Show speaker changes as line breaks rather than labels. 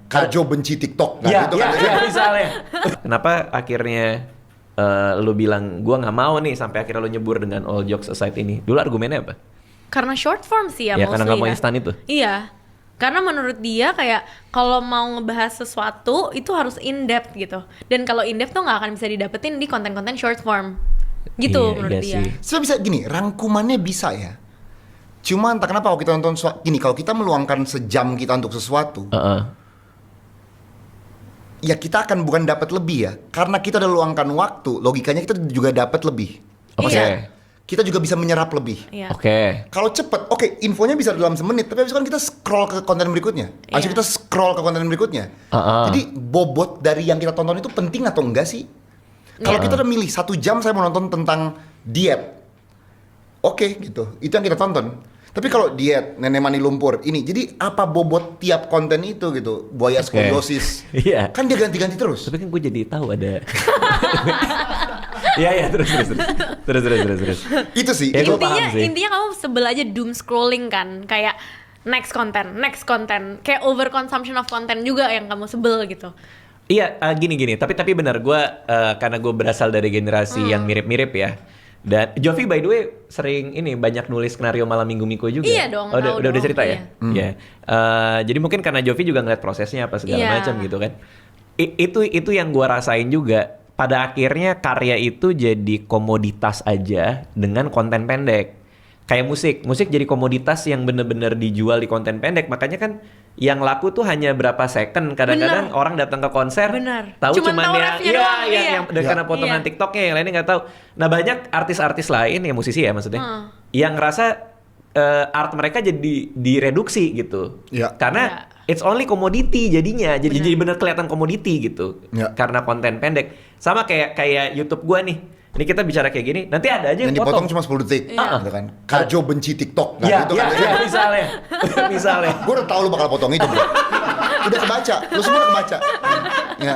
Kajo benci TikTok, nah,
Iya,
gitu kan.
misalnya. Kenapa akhirnya lu bilang gua nggak mau nih sampai akhirnya lu nyebur dengan all jokes aside ini? Dulu argumennya apa?
Karena short form sih ya,
Ya
mostly
karena nggak mau
ya.
instan itu.
Iya. Karena menurut dia kayak kalau mau ngebahas sesuatu itu harus in depth gitu. Dan kalau in depth tuh nggak akan bisa didapetin di konten-konten short form. Gitu
Iya,
menurut
iya
dia.
sih.
Sebenarnya bisa gini, rangkumannya bisa ya. Cuma entah kenapa kalau kita nonton gini, kalau kita meluangkan sejam kita untuk sesuatu, ya kita akan bukan dapat lebih ya, karena kita udah luangkan waktu, logikanya kita juga dapat lebih.
Oke.
Iya.
Kita juga bisa menyerap lebih.
Iya.
Oke.
Kalau cepet, oke, infonya bisa dalam semenit, tapi habis itu kan kita scroll ke konten berikutnya. Habis itu
Iya.
kita scroll ke konten berikutnya. Jadi bobot dari yang kita tonton itu penting atau enggak sih? Kalau kita udah milih 1 jam saya mau nonton tentang diet, oke gitu, itu yang kita tonton. Tapi kalau diet, nenek mani lumpur, ini, jadi apa bobot tiap konten itu gitu? Buaya skoliosis,
Iya.
kan dia ganti-ganti terus.
Tapi kan gue jadi tahu ada. Iya, terus.
Itu sih,
Ya,
itu
gua paham sih.
Intinya kamu sebel aja doom scrolling kan, kayak next content, kayak over consumption of content juga yang kamu sebel gitu.
Iya, gini. Tapi benar, gue karena gue berasal dari generasi yang mirip-mirip ya. Dan Jovi by the way sering banyak nulis skenario malam minggu Miko juga.
Iya dong, tahu
udah
dong,
cerita
iya.
ya. Iya. Jadi mungkin karena Jovi juga ngeliat prosesnya apa segala
Iya.
macam gitu kan. Itu yang gue rasain juga. Pada akhirnya karya itu jadi komoditas aja dengan konten pendek. Kayak musik jadi komoditas yang bener-bener dijual di konten pendek. Makanya kan yang laku tuh hanya berapa second. Kadang-kadang orang datang ke konser
Bener.
tahu
Cuman
cuman
tahu
ya
refnya doang, iya.
yang karena potongan
Iya.
TikToknya, yang lainnya nggak tahu. Nah banyak artis-artis lain ya, musisi ya maksudnya, yang ngerasa art mereka jadi direduksi gitu.
Iya.
Karena it's only commodity jadinya, jadi bener kelihatan komoditi gitu.
Iya.
Karena konten pendek. Sama kayak YouTube gua nih. Ini kita bicara kayak gini, nanti ada aja
yang
yang
dipotong
potong.
cuma 10 detik,
Iya.
gitu kan. Kajo benci TikTok, nah
Iya,
gitu kan.
misalnya.
Gue udah tahu lu bakal potong itu, bro. Udah kebaca, lu semua udah kebaca. Ya.